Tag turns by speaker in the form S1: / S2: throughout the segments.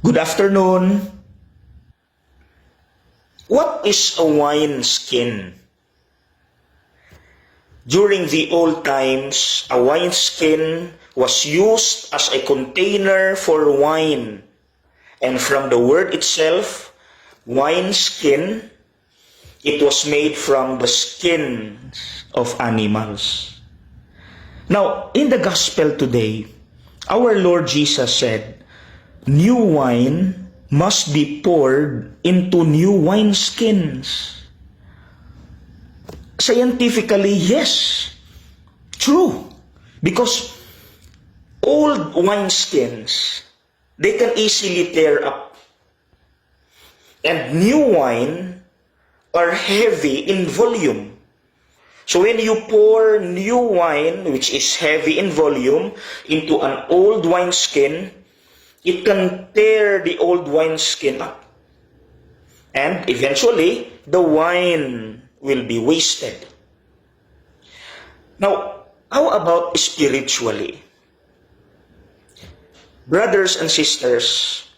S1: Good afternoon. What is a wine skin? During the old times, a wine skin was used as a container for wine. And from the word itself, wine skin, it was made from the skins of animals. Now, in the gospel today, our Lord Jesus said, new wine must be poured into new wineskins. Scientifically, yes, true. Because old wineskins, they can easily tear up. And new wine are heavy in volume. So when you pour new wine, which is heavy in volume, into an old wineskin, it can tear the old wineskin up. And eventually, the wine will be wasted. Now, how about spiritually? Brothers and sisters,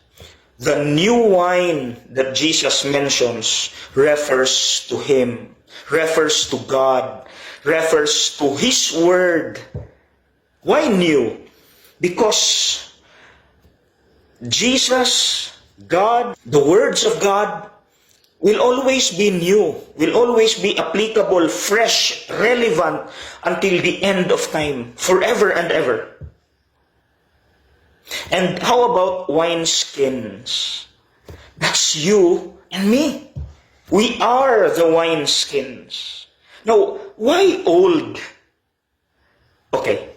S1: the new wine that Jesus mentions refers to Him, refers to God, refers to His Word. Why new? Because Jesus, God, the words of God will always be new, will always be applicable, fresh, relevant until the end of time, forever and ever. And how about wineskins? That's you and me. We are the wineskins. Now, why old? Okay.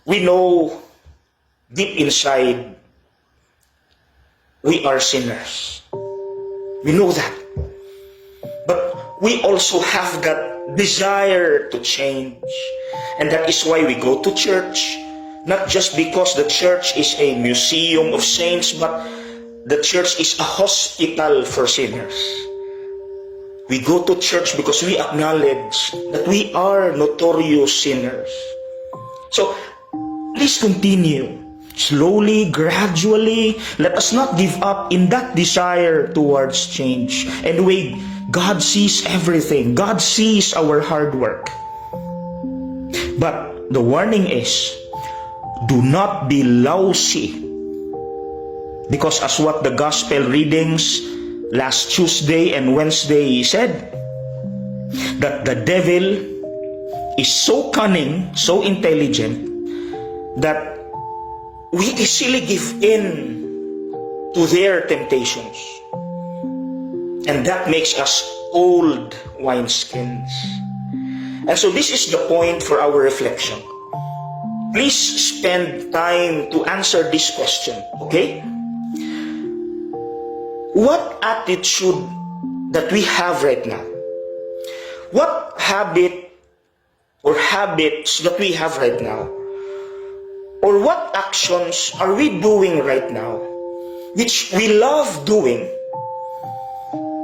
S1: We know deep inside, we are sinners. We know that. But we also have that desire to change. And that is why we go to church. Not just because the church is a museum of saints, but the church is a hospital for sinners. We go to church because we acknowledge that we are notorious sinners. So, please continue. Slowly, gradually, let us not give up in that desire towards change. Anyway, God sees everything. God sees our hard work. But the warning is, do not be lousy. Because as what the gospel readings last Tuesday and Wednesday said, that the devil is so cunning, so intelligent, that we easily give in to their temptations. And that makes us old wineskins. And so this is the point for our reflection. Please spend time to answer this question, okay? What attitude that we have right now? What habit or habits that we have right now? Or what actions are we doing right now which we love doing?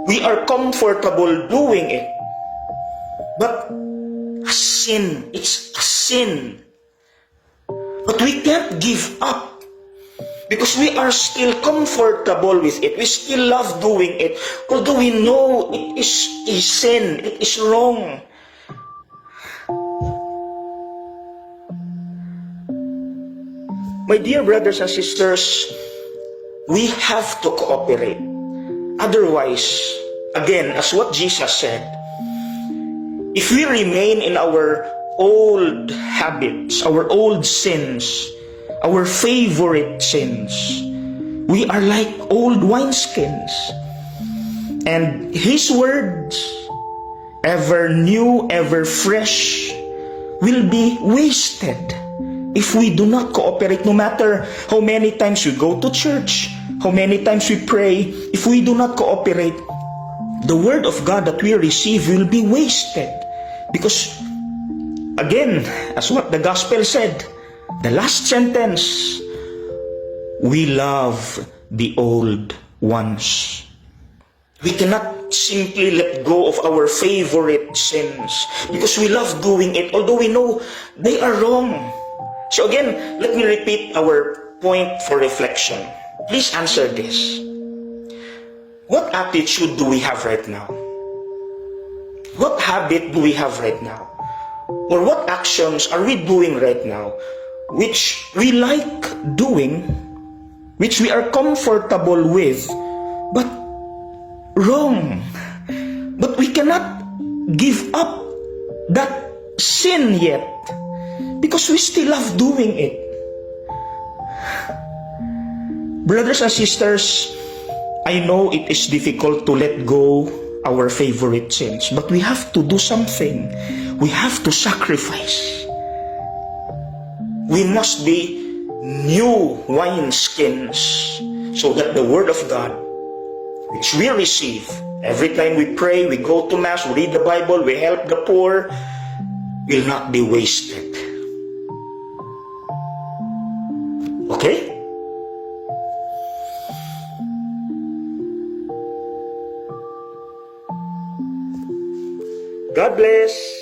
S1: We are comfortable doing it. But a sin, it's a sin. But we can't give up because we are still comfortable with it. We still love doing it, although we know it is a sin, it is wrong. My dear brothers and sisters, we have to cooperate. Otherwise, again, as what Jesus said, if we remain in our old habits, our old sins, our favorite sins, we are like old wineskins. And His words, ever new, ever fresh, will be wasted if we do not cooperate. No matter how many times we go to church, how many times we pray, if we do not cooperate, the word of God that we receive will be wasted. Because, again, as what the gospel said, the last sentence, we love the old ones. We cannot simply let go of our favorite sins because we love doing it, although we know they are wrong. So again, let me repeat our point for reflection. Please answer this. What attitude do we have right now? What habit do we have right now? Or what actions are we doing right now which we like doing, which we are comfortable with, but wrong? But we cannot give up that sin yet because we still love doing it. Brothers and sisters, I know it is difficult to let go our favorite sins, but we have to do something. We have to sacrifice. We must be new wineskins so that the Word of God, which we receive every time we pray, we go to Mass, we read the Bible, we help the poor, will not be wasted. Okay? God bless.